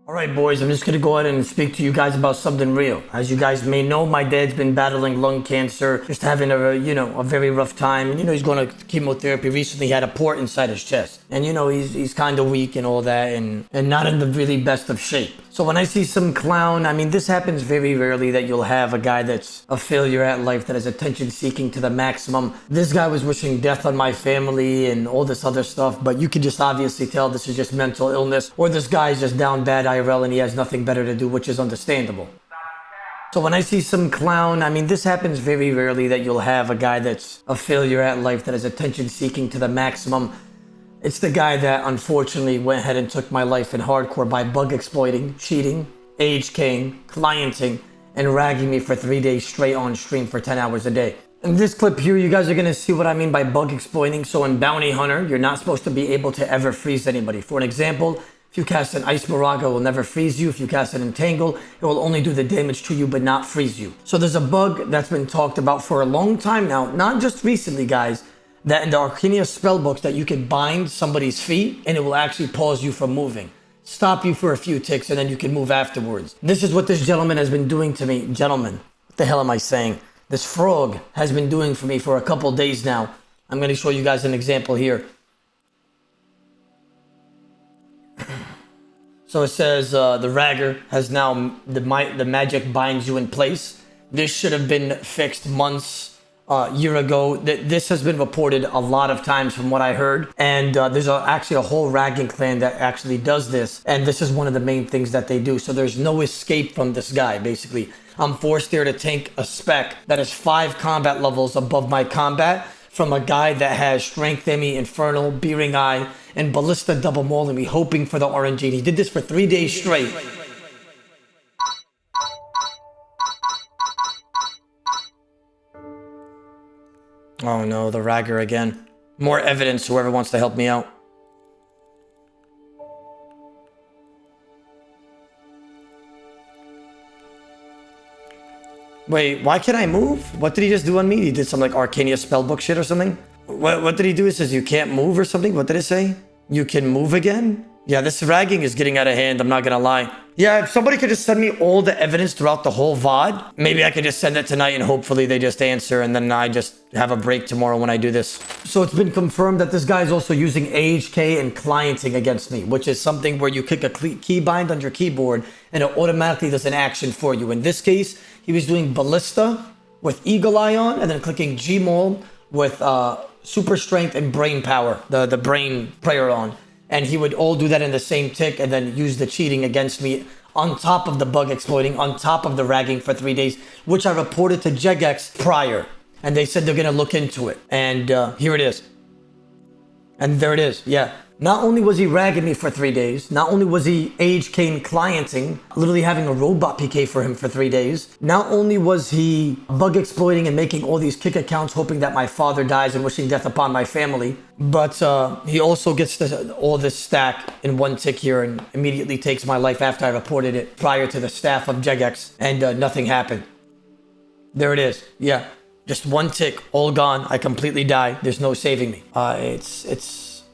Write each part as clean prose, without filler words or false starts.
All right, boys, I'm just going to go ahead and speak to you guys about something real. As you guys may know, my dad's been battling lung cancer, just having a very rough time. He's going to chemotherapy. Recently, he had a port inside his chest. And, he's kind of weak and all that and not in the really best of shape. So when I see some clown, this happens very rarely that you'll have a guy that's a failure at life, that is attention seeking to the maximum. This guy was wishing death on my family and all this other stuff, but you can just obviously tell this is just mental illness, or this guy's just down bad IRL and he has nothing better to do, which is understandable. So when I see some clown, this happens very rarely that you'll have a guy that's a failure at life, that is attention seeking to the maximum. It's the guy that unfortunately went ahead and took my life in hardcore by bug exploiting, cheating, age-king, clienting, and ragging me for 3 days straight on stream for 10 hours a day. In this clip here, you guys are going to see what I mean by bug exploiting. So in Bounty Hunter, you're not supposed to be able to ever freeze anybody. For an example, if you cast an Ice Baraga, it will never freeze you. If you cast an Entangle, it will only do the damage to you but not freeze you. So there's a bug that's been talked about for a long time now, not just recently, guys, that in the Arcania spellbooks that you can bind somebody's feet and it will actually pause you from moving. Stop you for a few ticks and then you can move afterwards. This is what this gentleman has been doing to me. Gentlemen, what the hell am I saying? This frog has been doing for me for a couple days now. I'm going to show you guys an example here. So it says the ragger has now, the magic binds you in place. This should have been fixed months year ago. This has been reported a lot of times from what I heard, and there's actually a whole ragging clan that actually does this, and this is one of the main things that they do. So there's no escape from this guy. Basically, I'm forced there to tank a spec that is 5 combat levels above my combat from a guy that has Strength Emmy, Infernal, Beering Eye, and Ballista double mauling me, hoping for the RNG. And he did this for 3 days straight. Oh no, the ragger again. More evidence, whoever wants to help me out. Wait, why can't I move? What did he just do on me? He did some like Arcania spellbook shit or something? What did he do? It says you can't move or something? What did it say? You can move again? Yeah, this ragging is getting out of hand, I'm not gonna lie. Yeah, if somebody could just send me all the evidence throughout the whole VOD, maybe I could just send it tonight and hopefully they just answer and then I just have a break tomorrow when I do this. So it's been confirmed that this guy is also using AHK and clienting against me, which is something where you click a keybind on your keyboard and it automatically does an action for you. In this case, he was doing Ballista with Eagle Eye on and then clicking Gmaul with Super Strength and Brain Power, the Brain Prayer on. And he would all do that in the same tick and then use the cheating against me on top of the bug exploiting, on top of the ragging for 3 days, which I reported to Jagex prior. And they said they're going to look into it. And here it is. And there it is. Yeah. Not only was he ragging me for 3 days, not only was he age-cane clienting, literally having a robot PK for him for 3 days, not only was he bug exploiting and making all these kick accounts hoping that my father dies and wishing death upon my family, but he also gets all this stack in one tick here and immediately takes my life after I reported it prior to the staff of Jagex, and nothing happened. There it is. Yeah. Just one tick, all gone. I completely die. There's no saving me.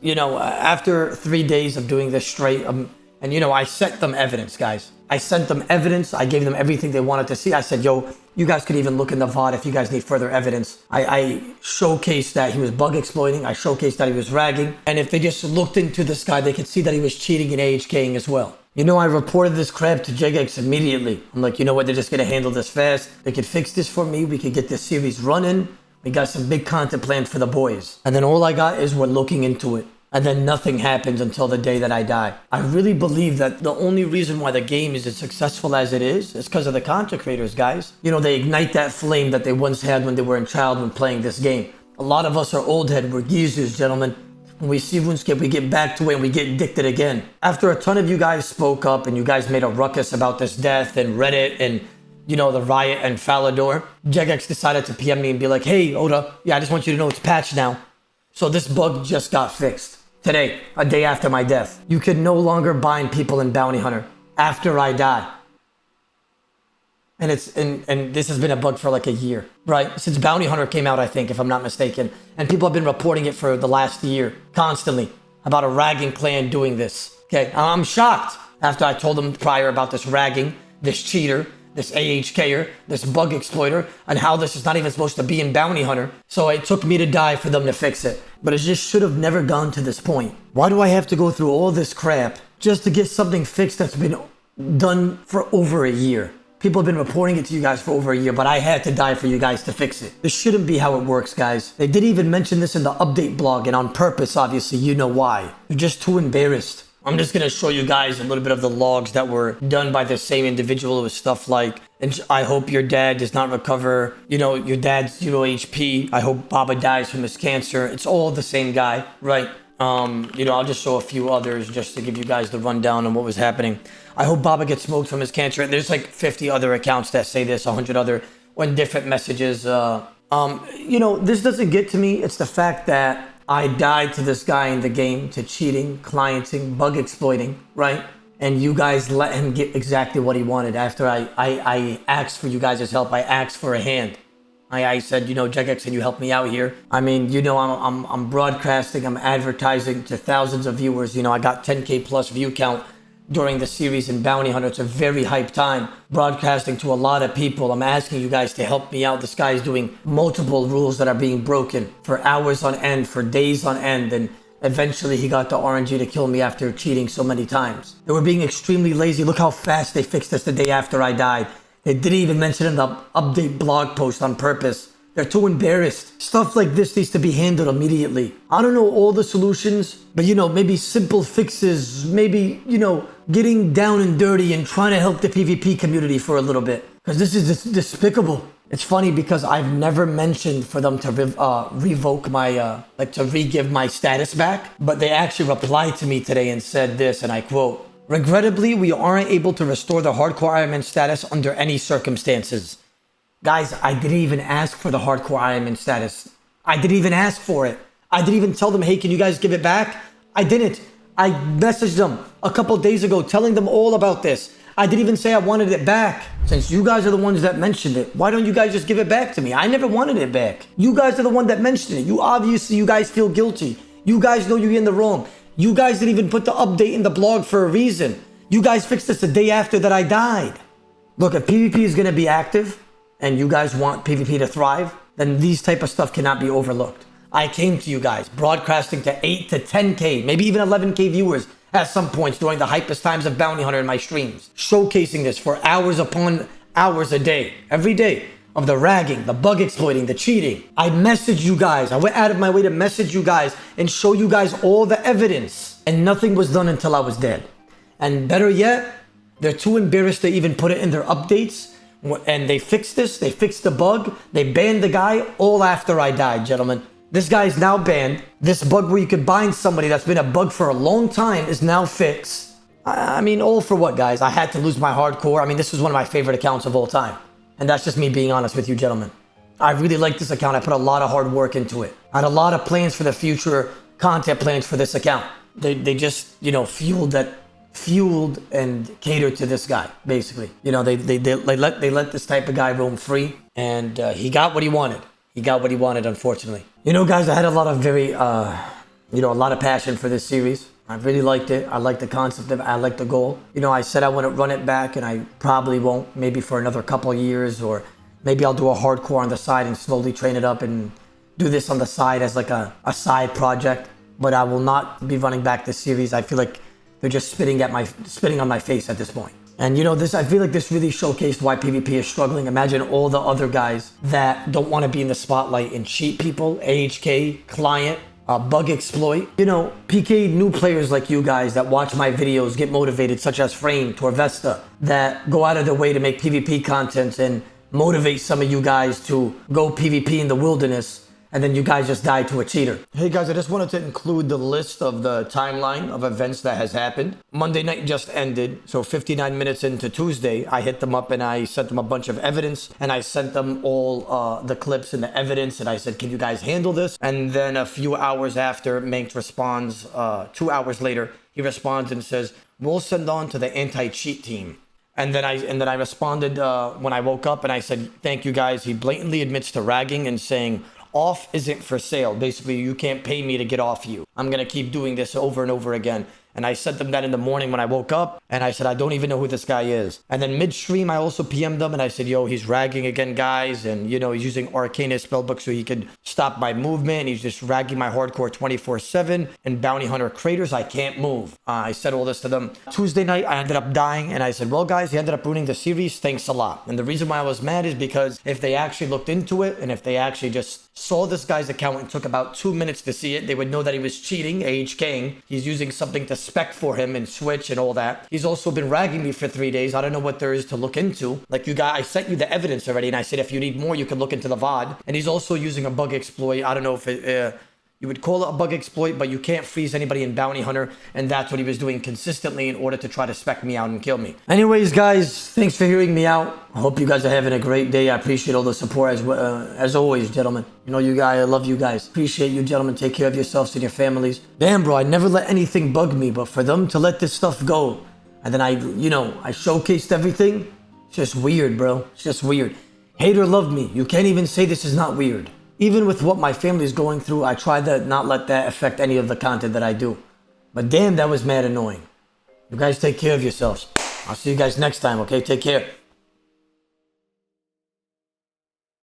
After 3 days of doing this straight, I sent them evidence, guys. I sent them evidence. I gave them everything they wanted to see. I said, yo, you guys could even look in the VOD if you guys need further evidence. I showcased that he was bug exploiting. I showcased that he was ragging. And if they just looked into this guy, they could see that he was cheating and AHKing as well. I reported this crap to Jagex immediately. I'm like, you know what? They're just going to handle this fast. They could fix this for me. We could get this series running. We got some big content planned for the boys. And then all I got is we're looking into it. And then nothing happens until the day that I die. I really believe that the only reason why the game is as successful as it is because of the content creators, guys. They ignite that flame that they once had when they were in childhood playing this game. A lot of us are old head, we're geezers, gentlemen. When we see RuneScape, we get back to it and we get addicted again. After a ton of you guys spoke up and you guys made a ruckus about this death and Reddit and the riot and Falador, Jagex decided to PM me and be like, hey, Oda, yeah, I just want you to know it's patched now. So this bug just got fixed. Today, a day after my death. You can no longer bind people in Bounty Hunter after I die. And this has been a bug for like a year, right? Since Bounty Hunter came out, I think, if I'm not mistaken. And people have been reporting it for the last year, constantly, about a ragging clan doing this. Okay, I'm shocked. After I told them prior about this ragging, this cheater, this AHKer, this bug exploiter, and how this is not even supposed to be in Bounty Hunter. So it took me to die for them to fix it. But it just should have never gone to this point. Why do I have to go through all this crap just to get something fixed that's been done for over a year? People have been reporting it to you guys for over a year, but I had to die for you guys to fix it. This shouldn't be how it works, guys. They didn't even mention this in the update blog, and on purpose, obviously, you know why. You're just too embarrassed. I'm just going to show you guys a little bit of the logs that were done by the same individual with stuff like, and I hope your dad does not recover, you know, your dad's 0 HP. I hope Baba dies from his cancer. It's all the same guy, right? You know, I'll just show a few others just to give you guys the rundown on what was happening. I hope Baba gets smoked from his cancer. There's like 50 other accounts that say this, 100 other, on different messages. You know, this doesn't get to me. It's the fact that I died to this guy in the game, to cheating, clienting, bug exploiting, right? And you guys let him get exactly what he wanted. After I asked for you guys' help, I asked for a hand. I said, you know, Jagex, can you help me out here? I mean, you know, I'm broadcasting, I'm advertising to thousands of viewers. You know, I got 10K plus view count during the series in Bounty Hunter. It's a very hype time, broadcasting to a lot of people. I'm asking you guys to help me out. This guy is doing multiple rules that are being broken for hours on end, for days on end, and eventually he got the RNG to kill me after cheating so many times. They were being extremely lazy. Look how fast they fixed this the day after I died. They didn't even mention it in the update blog post on purpose. They're too embarrassed. Stuff like this needs to be handled immediately. I don't know all the solutions, but you know, maybe simple fixes, maybe, you know, getting down and dirty and trying to help the PvP community for a little bit. Because this is despicable. It's funny because I've never mentioned for them to revoke my, like to re-give my status back. But they actually replied to me today and said this, and I quote, "Regrettably, we aren't able to restore the hardcore Ironman status under any circumstances." Guys, I didn't even ask for the hardcore Ironman status. I didn't even ask for it. I didn't even tell them, hey, can you guys give it back? I didn't. I messaged them a couple days ago telling them all about this. I didn't even say I wanted it back. Since you guys are the ones that mentioned it, why don't you guys just give it back to me? I never wanted it back. You guys are the one that mentioned it. You guys feel guilty. You guys know you're in the wrong. You guys didn't even put the update in the blog for a reason. You guys fixed this the day after that I died. Look, if PvP is going to be active and you guys want PvP to thrive, then these type of stuff cannot be overlooked. I came to you guys broadcasting to 8 to 10K, maybe even 11K viewers at some points during the hypest times of Bounty Hunter in my streams, showcasing this for hours upon hours a day, every day, of the ragging, the bug exploiting, the cheating. I messaged you guys. I went out of my way to message you guys and show you guys all the evidence, and nothing was done until I was dead. And better yet, they're too embarrassed to even put it in their updates. And they fixed this, they fixed the bug, they banned the guy all after I died, gentlemen. This guy is now banned. This bug where you could bind somebody that's been a bug for a long time is now fixed. I mean, all for what, guys? I had to lose my hardcore. I mean, this was one of my favorite accounts of all time. And that's just me being honest with you, gentlemen. I really like this account. I put a lot of hard work into it. I had a lot of plans for the future, content plans for this account. They just, you know, fueled and catered to this guy, basically. You know, they let this type of guy roam free, and he got what he wanted. He got what he wanted, unfortunately. You know, guys, I had a lot of a lot of passion for this series. I really liked it. I liked the concept of it. I liked the goal. You know, I said I want to run it back, and I probably won't, maybe for another couple of years, or maybe I'll do a hardcore on the side and slowly train it up and do this on the side as like a side project. But I will not be running back this series. I feel like they're just spitting on my face at this point. And you know, I feel like this really showcased why PvP is struggling. Imagine all the other guys that don't want to be in the spotlight and cheat people, AHK, client, bug exploit. You know, PK new players like you guys that watch my videos get motivated, such as Frame, Torvesta, that go out of their way to make PvP content and motivate some of you guys to go PvP in the wilderness. And then you guys just died to a cheater. Hey guys, I just wanted to include the list of the timeline of events that has happened. Monday night just ended, so 59 minutes into Tuesday, I hit them up and I sent them a bunch of evidence, and I sent them all the clips and the evidence, and I said, can you guys handle this? And then a few hours after, Manx responds, 2 hours later, he responds and says, we'll send on to the anti-cheat team. And then I responded when I woke up, and I said, thank you guys. He blatantly admits to ragging and saying, off isn't for sale. Basically, you can't pay me to get off you. I'm going to keep doing this over and over again. And I sent them that in the morning when I woke up. And I said, I don't even know who this guy is. And then midstream, I also PM'd them and I said, yo, he's ragging again, guys. And, you know, he's using Arcanist spellbook so he could stop my movement. He's just ragging my hardcore 24/7. And Bounty Hunter Craters, I can't move. I said all this to them. Tuesday night, I ended up dying. And I said, well, guys, he ended up ruining the series. Thanks a lot. And the reason why I was mad is because if they actually looked into it and if they actually just saw this guy's account and took about 2 minutes to see it, they would know that he was cheating, AHKing. He's using something to spec for him and Switch and all that. He's also been ragging me for 3 days. I don't know what there is to look into. Like you guys, I sent you the evidence already and I said, if you need more, you can look into the VOD. And he's also using a bug exploit. I don't know if it, you would call it a bug exploit, but you can't freeze anybody in Bounty Hunter. And that's what he was doing consistently in order to try to spec me out and kill me. Anyways, guys, thanks for hearing me out. I hope you guys are having a great day. I appreciate all the support as always, gentlemen. You know, you guys, I love you guys. Appreciate you, gentlemen. Take care of yourselves and your families. Damn, bro, I never let anything bug me, but for them to let this stuff go, and then I showcased everything. It's just weird, bro. It's just weird. Hate or love me, you can't even say this is not weird. Even with what my family is going through, I try to not let that affect any of the content that I do. But damn, that was mad annoying. You guys take care of yourselves. I'll see you guys next time, okay? Take care.